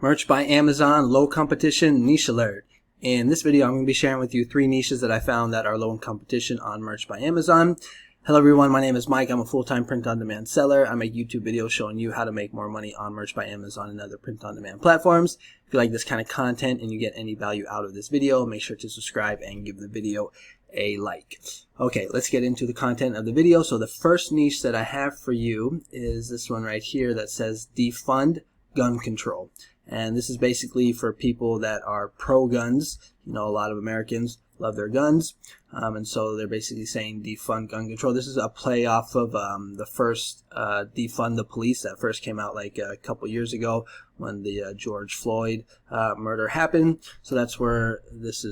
Merch by Amazon, low competition, niche alert. In this video, I'm going to be sharing with you 3 niches that I found that are low in competition on Merch by Amazon. Hello everyone, my name is Mike. I'm a full-time print-on-demand seller. I make YouTube videos showing you how to make more money on Merch by Amazon and other print-on-demand platforms. If you like this kind of content and you get any value out of this video, make sure to subscribe and give the video a like. Okay, let's get into the content of the video. So the first niche that I have for you is this one right here that says Defund Gun Control. And this is basically for people that are pro-guns. You know, a lot of Americans love their guns. And so they're basically saying defund gun control. This is a play off of the first defund the police that first came out like a couple years ago when the George Floyd murder happened. So that's where this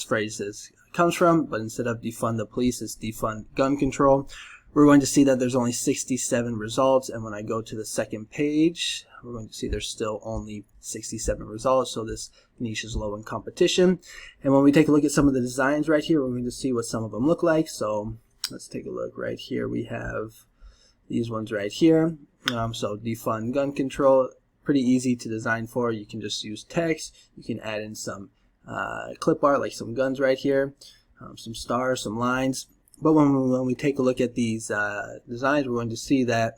phrase comes from. But instead of defund the police, it's defund gun control. We're going to see that there's only 67 results, and when I go to the second page, we're going to see there's still only 67 results, so this niche is low in competition. And when we take a look at some of the designs right here, we're going to see what some of them look like. So let's take a look right here. We have these ones right here. So defund gun control, pretty easy to design for. You can just use text. You can add in some clip art, like some guns right here, some stars, some lines. But when we take a look at these designs, we're going to see that,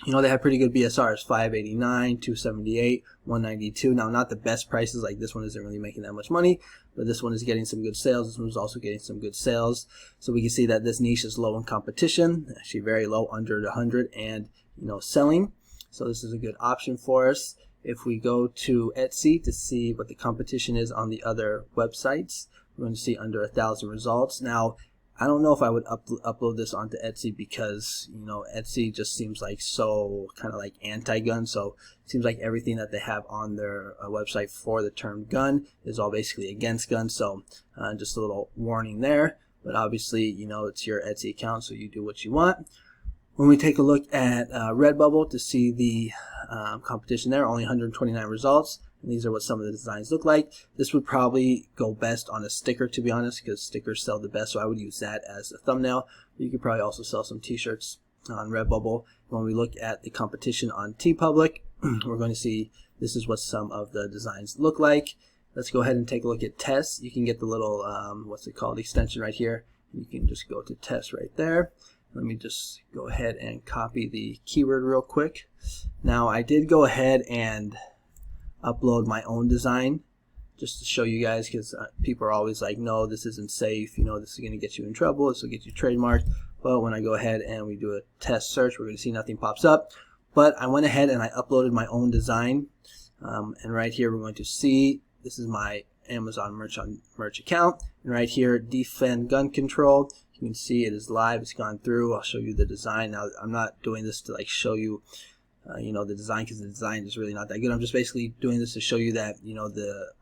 you know, they have pretty good BSRs, 589, 278, 192. Now, not the best prices, like this one isn't really making that much money, but this one is getting some good sales. This one is also getting some good sales. So we can see that this niche is low in competition, actually very low, under 100, and, you know, selling. So this is a good option for us. If we go to Etsy to see what the competition is on the other websites, we're going to see under 1,000 results. Now, I don't know if I would upload this onto Etsy because, you know, Etsy just seems like so kind of like anti-gun. So it seems like everything that they have on their website for the term gun is all basically against guns. So just a little warning there. But obviously, you know, it's your Etsy account, so you do what you want. When we take a look at Redbubble to see the competition there, only 129 results. And these are what some of the designs look like. This would probably go best on a sticker, to be honest, because stickers sell the best, so I would use that as a thumbnail. But you could probably also sell some t-shirts on Redbubble. When we look at the competition on TeePublic, we're going to see this is what some of the designs look like. Let's go ahead and take a look at tests. You can get the little, what's it called, extension right here. You can just go to test right there. Let me just go ahead and copy the keyword real quick. Now, I did go ahead and upload my own design just to show you guys, because people are always like, no, this isn't safe, you know, this is going to get you in trouble, this will get you trademarked. But when I go ahead and we do a test search, we're going to see nothing pops up. But I went ahead and I uploaded my own design, and right here we're going to see this is my Amazon merch account, and right here, Defund Gun Control, you can see it is live, it's gone through. I'll show you the design. Now, I'm not doing this to like show you you know, the design, because the design is really not that good. I'm just basically doing this to show you that, you know,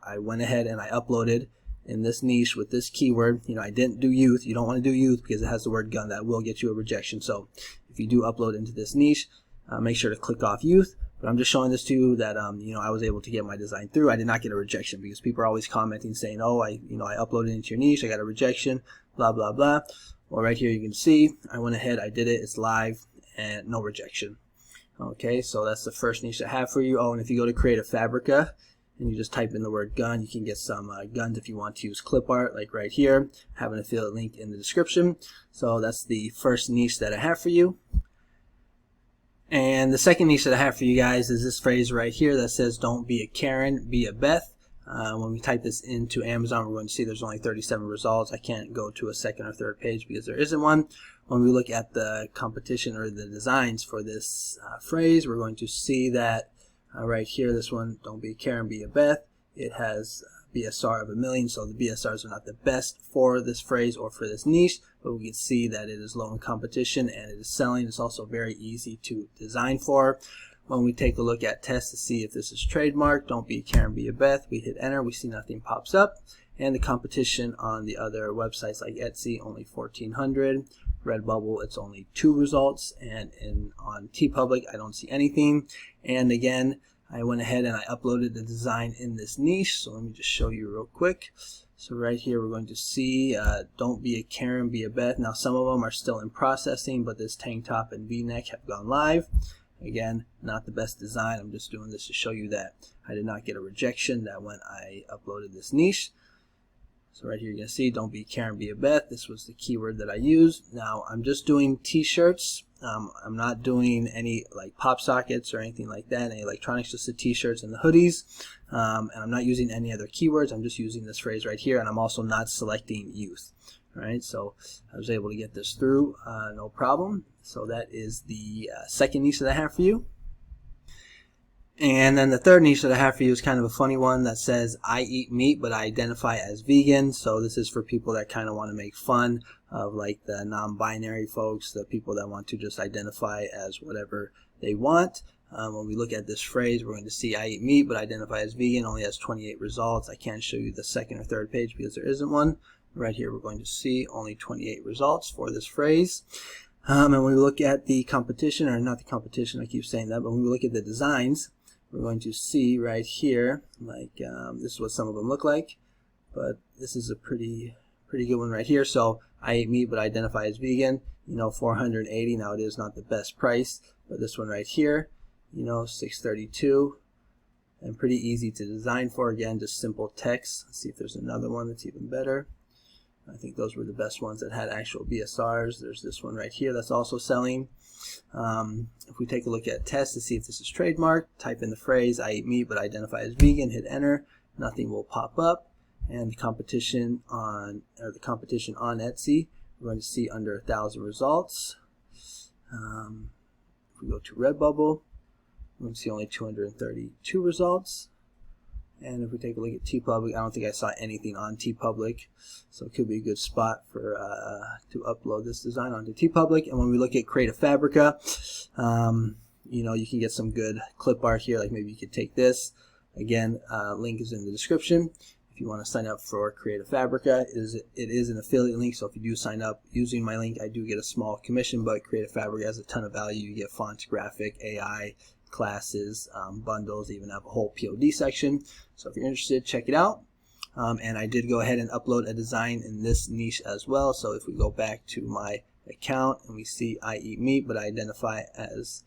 I went ahead and I uploaded in this niche with this keyword. You know, I didn't do youth. You don't want to do youth because it has the word gun. That will get you a rejection. So if you do upload into this niche, make sure to click off youth. But I'm just showing this to you that, you know, I was able to get my design through. I did not get a rejection because people are always commenting saying, oh, I uploaded into your niche, I got a rejection, blah, blah, blah. Well, right here you can see I went ahead, I did it, it's live, and no rejection. Okay, so that's the first niche I have for you. Oh, and if you go to Create a Fabrica and you just type in the word gun, you can get some guns if you want to use clip art, like right here. I have an affiliate link in the description. So that's the first niche that I have for you. And the second niche that I have for you guys is this phrase right here that says, don't be a Karen, be a Beth. When we type this into Amazon, we're going to see there's only 37 results. I can't go to a second or third page because there isn't one. When we look at the competition or the designs for this phrase, we're going to see that right here, this one, don't be a Karen, be a Beth. It has BSR of 1 million, so the BSRs are not the best for this phrase or for this niche, but we can see that it is low in competition and it is selling. It's also very easy to design for. When we take a look at tests to see if this is trademarked, don't be a Karen, be a Beth, we hit enter, we see nothing pops up. And the competition on the other websites like Etsy, only 1,400. Redbubble, it's only 2 results. And on TeePublic, I don't see anything. And again, I went ahead and I uploaded the design in this niche. So let me just show you real quick. So right here, we're going to see don't be a Karen, be a Beth. Now, some of them are still in processing, but this tank top and V-neck have gone live. Again, not the best design. I'm just doing this to show you that I did not get a rejection that when I uploaded this niche. So right here you're going to see, don't be Karen, be a Beth. This was the keyword that I used. Now I'm just doing t-shirts. I'm not doing any like pop sockets or anything like that, any electronics, just the t-shirts and the hoodies. And I'm not using any other keywords. I'm just using this phrase right here, and I'm also not selecting youth. All right, so I was able to get this through no problem. So that is the second niche that I have for you. And then the third niche that I have for you is kind of a funny one that says, I eat meat, but I identify as vegan. So this is for people that kind of want to make fun of like the non-binary folks, the people that want to just identify as whatever they want. When we look at this phrase, we're going to see I eat meat, but identify as vegan, only has 28 results. I can't show you the second or third page because there isn't one. Right here, we're going to see only 28 results for this phrase. And when we look at the competition, or not the competition, I keep saying that, but when we look at the designs, we're going to see right here, like this is what some of them look like, but this is a pretty good one right here. So I eat meat but identify as vegan, you know, 480. Now it is not the best price, but this one right here, you know, 632, and pretty easy to design for. Again, just simple text. Let's see if there's another one that's even better. I think those were the best ones that had actual BSRs. There's this one right here that's also selling. If we take a look at test to see if this is trademarked, type in the phrase I eat meat but identify as vegan, hit enter, nothing will pop up. And the competition on Etsy, we're going to see under 1,000 results. If we go to Redbubble, we're going to see only 232 results. And if we take a look at TeePublic, I don't think I saw anything on TeePublic, so it could be a good spot for to upload this design onto TeePublic. And when we look at Creative Fabrica, you know, you can get some good clip art here. Like maybe you could take this. Again, link is in the description. If you want to sign up for Creative Fabrica, it is an affiliate link. So if you do sign up using my link, I do get a small commission. But Creative Fabrica has a ton of value. You get fonts, graphic, AI, classes, bundles, even have a whole POD section. So if you're interested, check it out. And I did go ahead and upload a design in this niche as well. So if we go back to my account and we see I eat meat but I identify as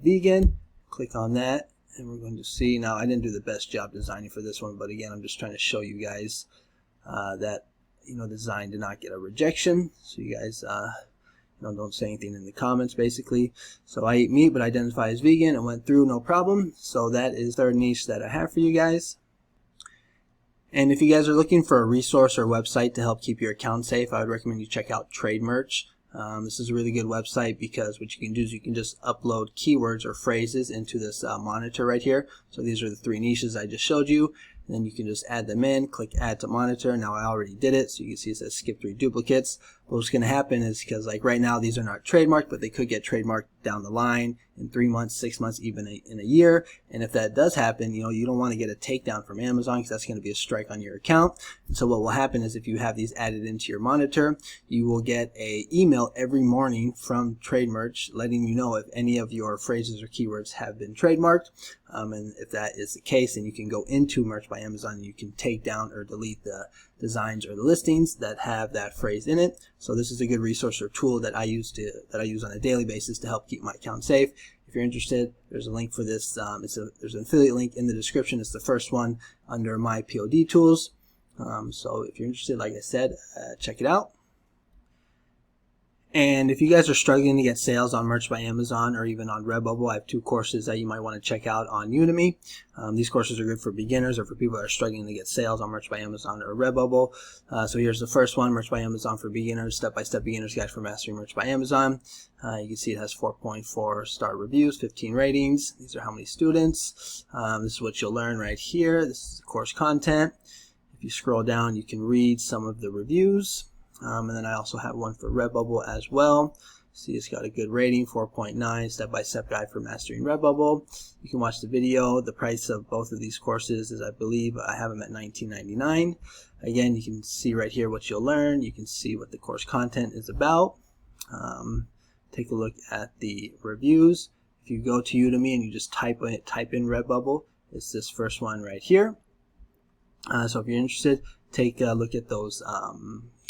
vegan, click on that and we're going to see. Now I didn't do the best job designing for this one, but again, I'm just trying to show you guys that, you know, design did not get a rejection. So you guys don't say anything in the comments, basically. So I eat meat but identify as vegan and went through no problem. So that is the third niche that I have for you guys. And if you guys are looking for a resource or website to help keep your account safe, I would recommend you check out TradeMerch. This is a really good website because what you can do is you can just upload keywords or phrases into this monitor right here. So these are the three niches I just showed you. And then you can just add them in, click add to monitor. Now I already did it, so you can see it says skip 3 duplicates. But what's going to happen is, because like right now these are not trademarked, but they could get trademarked down the line in 3 months, 6 months, even in a year. And if that does happen, you know, you don't want to get a takedown from Amazon because that's going to be a strike on your account. And so what will happen is if you have these added into your monitor, you will get a email every morning from TradeMerch letting you know if any of your phrases or keywords have been trademarked. And if that is the case, then you can go into Merch by Amazon and you can take down or delete the designs or the listings that have that phrase in it. So this is a good resource or tool that I use on a daily basis to help keep my account safe. If you're interested, there's a link for this. There's an affiliate link in the description. It's the first one under my POD tools. So if you're interested, like I said, check it out. And if you guys are struggling to get sales on Merch by Amazon or even on Redbubble, I have 2 courses that you might want to check out on Udemy. These courses are good for beginners or for people that are struggling to get sales on Merch by Amazon or Redbubble. So here's the first one, Merch by Amazon for Beginners, Step-by-Step Beginner's Guide for Mastering Merch by Amazon. You can see it has 4.4 star reviews, 15 ratings. These are how many students. This is what you'll learn right here. This is the course content. If you scroll down, you can read some of the reviews. And then I also have one for Redbubble as well. See, it's got a good rating, 4.9, step-by-step guide for mastering Redbubble. You can watch the video. The price of both of these courses is, I believe, I have them at $19.99. Again, you can see right here what you'll learn. You can see what the course content is about. Take a look at the reviews. If you go to Udemy and you just type in Redbubble, it's this first one right here. So if you're interested, take a look at those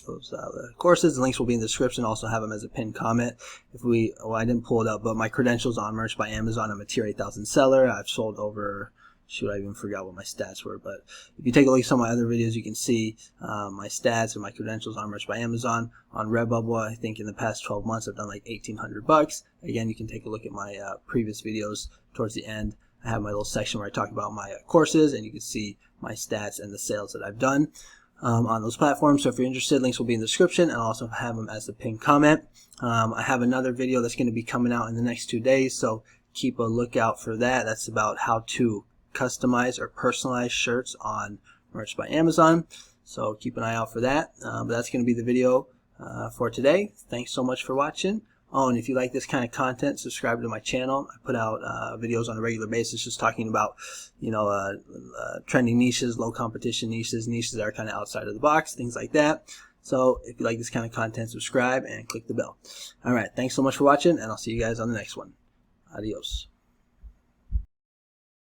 those courses. The links will be in the description. Also have them as a pinned comment. I didn't pull it up, but my credentials on Merch by Amazon. I'm a tier 8,000 seller. I've sold over, shoot, I even forgot what my stats were, but if you take a look at some of my other videos, you can see my stats and my credentials on Merch by Amazon. On Redbubble, I think in the past 12 months, I've done like $1,800. Again, you can take a look at my previous videos towards the end. I have my little section where I talk about my courses, and you can see my stats and the sales that I've done on those platforms. So if you're interested, links will be in the description, and I'll also have them as a pinned comment. I have another video that's going to be coming out in the next 2 days, so keep a lookout for that. That's about how to customize or personalize shirts on Merch by Amazon. So keep an eye out for that. But that's going to be the video for today. Thanks so much for watching. Oh, and if you like this kind of content, subscribe to my channel. I put out videos on a regular basis just talking about, trending niches, low competition niches that are kind of outside of the box, things like that. So if you like this kind of content, subscribe and click the bell. All right, thanks so much for watching, and I'll see you guys on the next one. Adios.